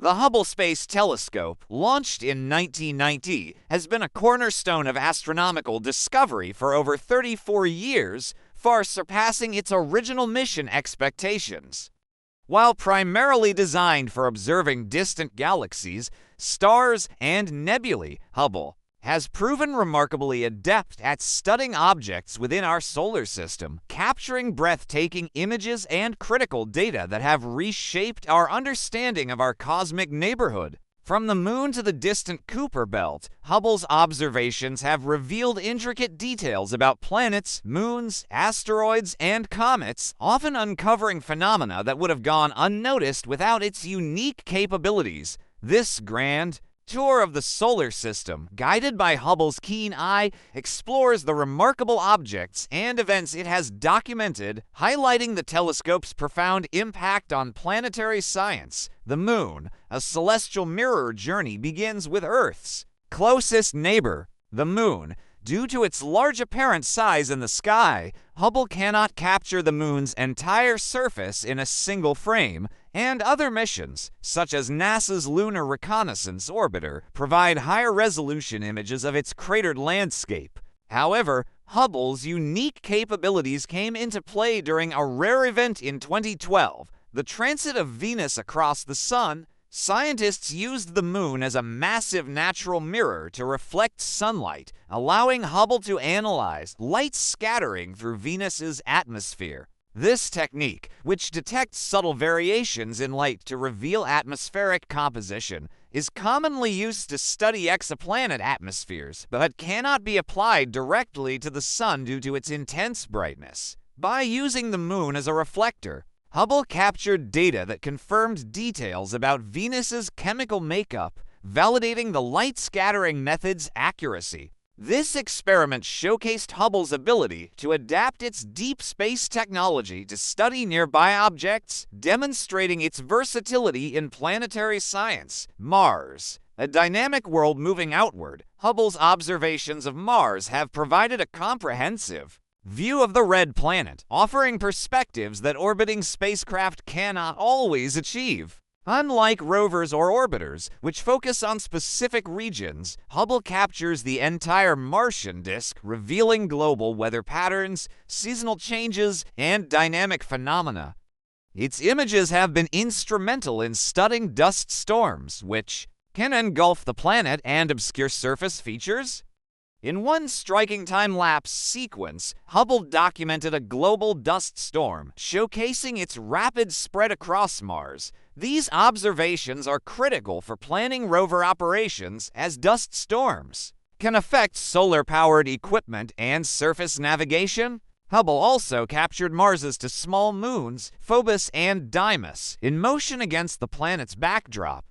The Hubble Space Telescope, launched in 1990, has been a cornerstone of astronomical discovery for over 34 years, far surpassing its original mission expectations. While primarily designed for observing distant galaxies, stars, and nebulae, Hubble has proven remarkably adept at studying objects within our solar system, capturing breathtaking images and critical data that have reshaped our understanding of our cosmic neighborhood. From the Moon to the distant Kuiper Belt, Hubble's observations have revealed intricate details about planets, moons, asteroids, and comets, often uncovering phenomena that would have gone unnoticed without its unique capabilities. This grand tour of the solar system, guided by Hubble's keen eye, explores the remarkable objects and events it has documented, highlighting the telescope's profound impact on planetary science. The Moon, a celestial mirror journey, begins with Earth's closest neighbor, the Moon. Due to its large apparent size in the sky, Hubble cannot capture the Moon's entire surface in a single frame, and other missions, such as NASA's Lunar Reconnaissance Orbiter, provide higher resolution images of its cratered landscape. However, Hubble's unique capabilities came into play during a rare event in 2012, the transit of Venus across the Sun. Scientists used the Moon as a massive natural mirror to reflect sunlight, allowing Hubble to analyze light scattering through Venus's atmosphere. This technique, which detects subtle variations in light to reveal atmospheric composition, is commonly used to study exoplanet atmospheres, but cannot be applied directly to the Sun due to its intense brightness. By using the Moon as a reflector, Hubble captured data that confirmed details about Venus's chemical makeup, validating the light scattering method's accuracy. This experiment showcased Hubble's ability to adapt its deep space technology to study nearby objects, demonstrating its versatility in planetary science. Mars, a dynamic world moving outward, Hubble's observations of Mars have provided a comprehensive view of the red planet, offering perspectives that orbiting spacecraft cannot always achieve. Unlike rovers or orbiters, which focus on specific regions, Hubble captures the entire Martian disk, revealing global weather patterns, seasonal changes, and dynamic phenomena. Its images have been instrumental in studying dust storms, which can engulf the planet and obscure surface features. In one striking time-lapse sequence, Hubble documented a global dust storm, showcasing its rapid spread across Mars. These observations are critical for planning rover operations, as dust storms can affect solar-powered equipment and surface navigation. Hubble also captured Mars's two small moons, Phobos and Deimos, in motion against the planet's backdrop.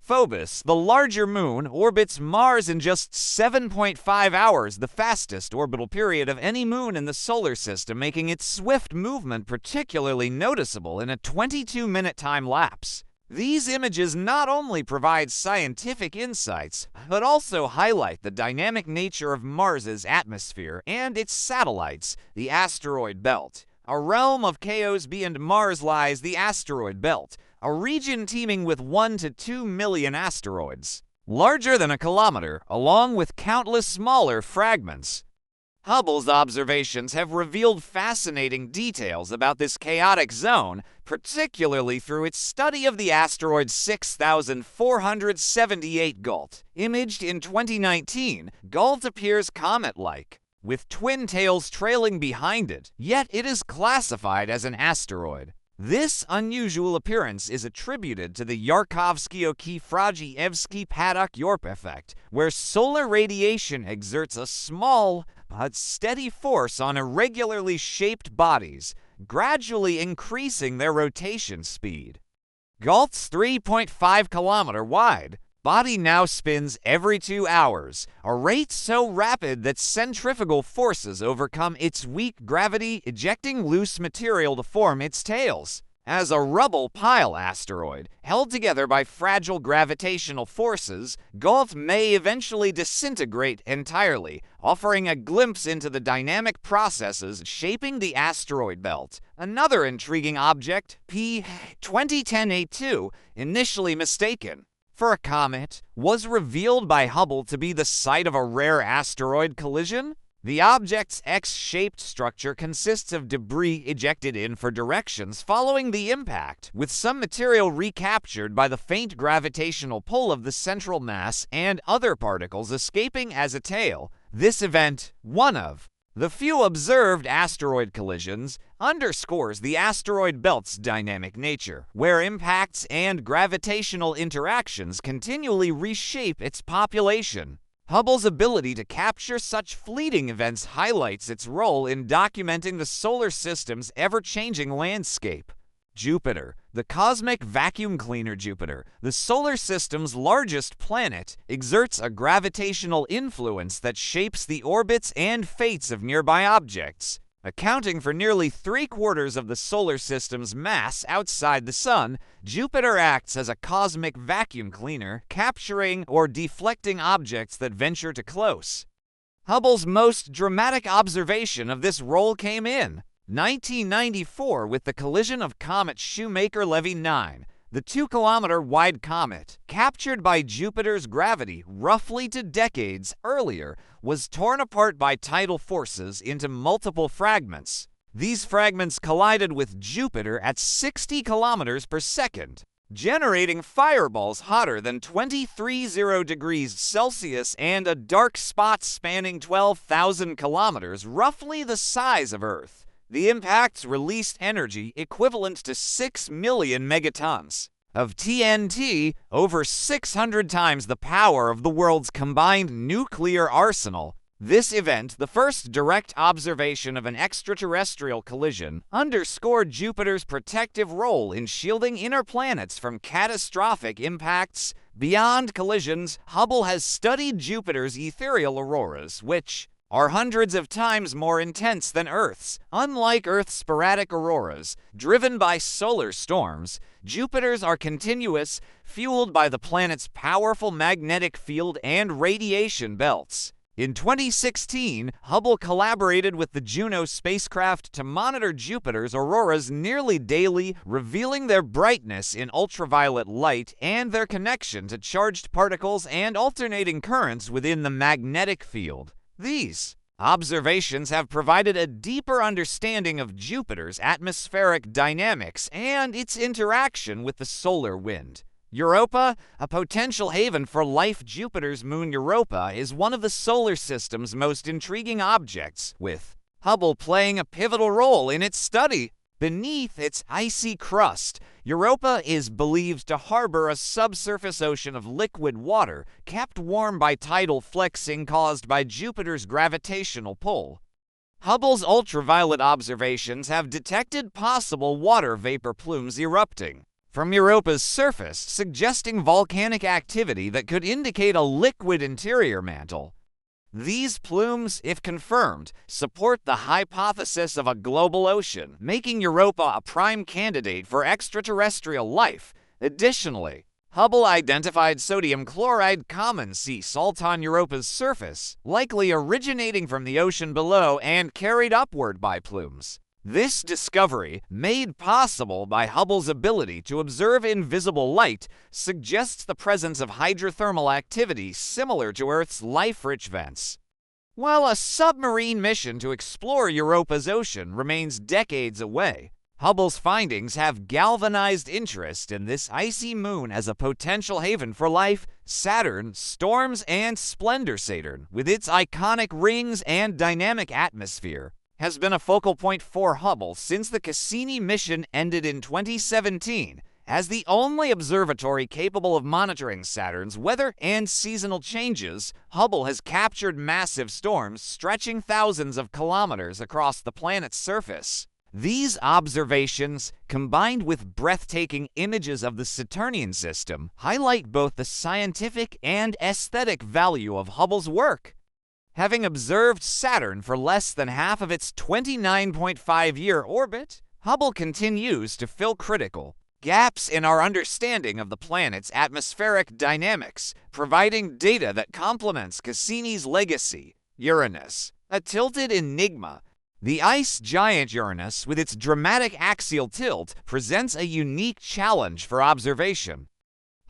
Phobos, the larger moon, orbits Mars in just 7.5 hours, the fastest orbital period of any moon in the solar system, making its swift movement particularly noticeable in a 22-minute time lapse. These images not only provide scientific insights, but also highlight the dynamic nature of Mars's atmosphere and its satellites. The asteroid belt. A realm of chaos beyond Mars lies the asteroid belt, a region teeming with 1 to 2 million asteroids, larger than a kilometer, along with countless smaller fragments. Hubble's observations have revealed fascinating details about this chaotic zone, particularly through its study of the asteroid 6478 Gault. Imaged in 2019, Gault appears comet-like, with twin tails trailing behind it, yet it is classified as an asteroid. This unusual appearance is attributed to the Yarkovsky-Okifragievsky-Paddock-Yorp effect, where solar radiation exerts a small but steady force on irregularly shaped bodies, gradually increasing their rotation speed. Gault's 3.5-kilometer wide body now spins every 2 hours, a rate so rapid that centrifugal forces overcome its weak gravity, ejecting loose material to form its tails. As a rubble pile asteroid, held together by fragile gravitational forces, Gault may eventually disintegrate entirely, offering a glimpse into the dynamic processes shaping the asteroid belt. Another intriguing object, P 2010A2, initially mistaken for a comet, was revealed by Hubble to be the site of a rare asteroid collision. The object's X-shaped structure consists of debris ejected in for directions following the impact, with some material recaptured by the faint gravitational pull of the central mass and other particles escaping as a tail. This event, one of the few observed asteroid collisions, underscores the asteroid belt's dynamic nature, where impacts and gravitational interactions continually reshape its population. Hubble's ability to capture such fleeting events highlights its role in documenting the solar system's ever-changing landscape. Jupiter, the cosmic vacuum cleaner Jupiter, the solar system's largest planet, exerts a gravitational influence that shapes the orbits and fates of nearby objects. Accounting for nearly 3/4 of the solar system's mass outside the Sun, Jupiter acts as a cosmic vacuum cleaner, capturing or deflecting objects that venture too close. Hubble's most dramatic observation of this role came in 1994 with the collision of comet Shoemaker-Levy 9, the 2-kilometer-wide comet, captured by Jupiter's gravity roughly 2 decades earlier, was torn apart by tidal forces into multiple fragments. These fragments collided with Jupiter at 60 kilometers per second, generating fireballs hotter than 230 degrees Celsius and a dark spot spanning 12,000 kilometers, roughly the size of Earth. The impacts released energy equivalent to 6 million megatons of TNT, over 600 times the power of the world's combined nuclear arsenal. This event, the first direct observation of an extraterrestrial collision, underscored Jupiter's protective role in shielding inner planets from catastrophic impacts. Beyond collisions, Hubble has studied Jupiter's ethereal auroras, which are hundreds of times more intense than Earth's. Unlike Earth's sporadic auroras, driven by solar storms, Jupiter's are continuous, fueled by the planet's powerful magnetic field and radiation belts. In 2016, Hubble collaborated with the Juno spacecraft to monitor Jupiter's auroras nearly daily, revealing their brightness in ultraviolet light and their connection to charged particles and alternating currents within the magnetic field. These observations have provided a deeper understanding of Jupiter's atmospheric dynamics and its interaction with the solar wind. Europa, a potential haven for life. Jupiter's moon Europa is one of the solar system's most intriguing objects, with Hubble playing a pivotal role in its study. Beneath its icy crust, Europa is believed to harbor a subsurface ocean of liquid water, kept warm by tidal flexing caused by Jupiter's gravitational pull. Hubble's ultraviolet observations have detected possible water vapor plumes erupting from Europa's surface, suggesting volcanic activity that could indicate a liquid interior mantle. These plumes, if confirmed, support the hypothesis of a global ocean, making Europa a prime candidate for extraterrestrial life. Additionally, Hubble identified sodium chloride, common sea salt, on Europa's surface, likely originating from the ocean below and carried upward by plumes. This discovery, made possible by Hubble's ability to observe invisible light, suggests the presence of hydrothermal activity similar to Earth's life-rich vents. While a submarine mission to explore Europa's ocean remains decades away, Hubble's findings have galvanized interest in this icy moon as a potential haven for life. Saturn, storms, and splendor. Saturn, with its iconic rings and dynamic atmosphere, has been a focal point for Hubble since the Cassini mission ended in 2017. As the only observatory capable of monitoring Saturn's weather and seasonal changes, Hubble has captured massive storms stretching thousands of kilometers across the planet's surface. These observations, combined with breathtaking images of the Saturnian system, highlight both the scientific and aesthetic value of Hubble's work. Having observed Saturn for less than half of its 29.5-year orbit, Hubble continues to fill critical gaps in our understanding of the planet's atmospheric dynamics, providing data that complements Cassini's legacy. Uranus, a tilted enigma. The ice giant Uranus, with its dramatic axial tilt, presents a unique challenge for observation.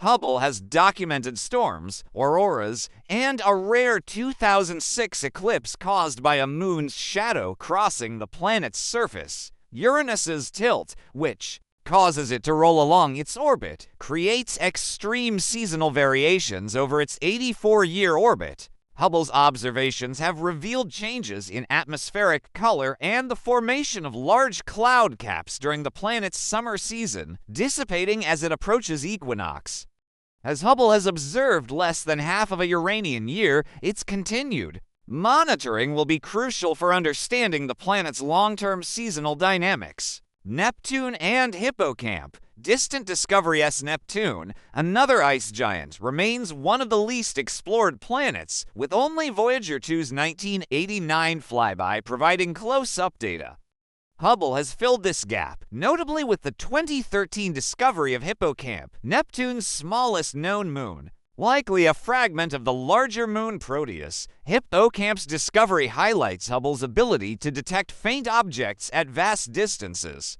Hubble has documented storms, auroras, and a rare 2006 eclipse caused by a moon's shadow crossing the planet's surface. Uranus's tilt, which causes it to roll along its orbit, creates extreme seasonal variations over its 84-year orbit. Hubble's observations have revealed changes in atmospheric color and the formation of large cloud caps during the planet's summer season, dissipating as it approaches equinox. As Hubble has observed less than half of a Uranian year, it's continued. Monitoring will be crucial for understanding the planet's long-term seasonal dynamics. Neptune and Hippocamp. Distant Discovery S Neptune, another ice giant, remains one of the least explored planets, with only Voyager 2's 1989 flyby providing close-up data. Hubble has filled this gap, notably with the 2013 discovery of Hippocamp, Neptune's smallest known moon. Likely a fragment of the larger moon Proteus, Hippocamp's discovery highlights Hubble's ability to detect faint objects at vast distances.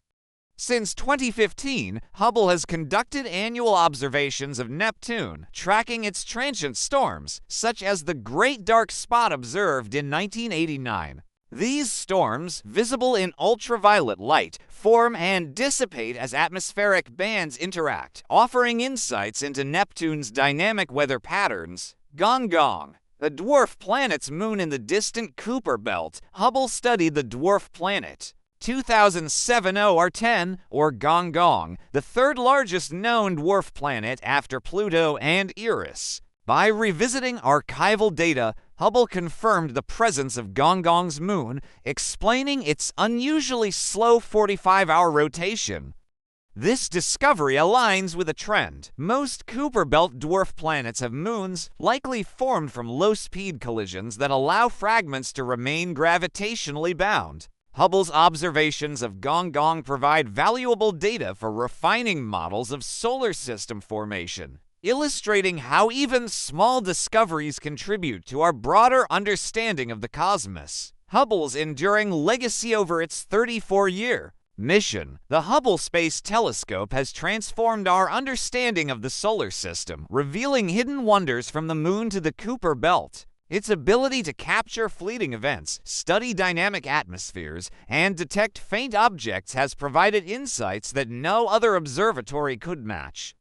Since 2015, Hubble has conducted annual observations of Neptune, tracking its transient storms, such as the Great Dark Spot observed in 1989. These storms, visible in ultraviolet light, form and dissipate as atmospheric bands interact, offering insights into Neptune's dynamic weather patterns. Gong Gong, a dwarf planet's moon in the distant Kuiper Belt, Hubble studied the dwarf planet 2007 OR10, or Gong Gong, the third largest known dwarf planet after Pluto and Eris. By revisiting archival data, Hubble confirmed the presence of Gong Gong's moon, explaining its unusually slow 45-hour rotation. This discovery aligns with a trend. Most Kuiper Belt dwarf planets have moons, likely formed from low-speed collisions that allow fragments to remain gravitationally bound. Hubble's observations of Gong Gong provide valuable data for refining models of solar system formation, illustrating how even small discoveries contribute to our broader understanding of the cosmos. Hubble's enduring legacy over its 34-year mission. The Hubble Space Telescope has transformed our understanding of the solar system, revealing hidden wonders from the moon to the Kuiper Belt. Its ability to capture fleeting events, study dynamic atmospheres, and detect faint objects has provided insights that no other observatory could match.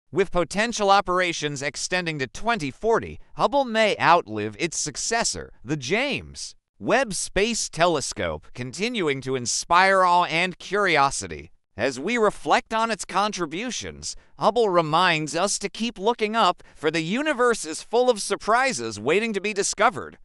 With potential operations extending to 2040, Hubble may outlive its successor, the James Webb Space Telescope, continuing to inspire awe and curiosity. As we reflect on its contributions, Hubble reminds us to keep looking up, for the universe is full of surprises waiting to be discovered.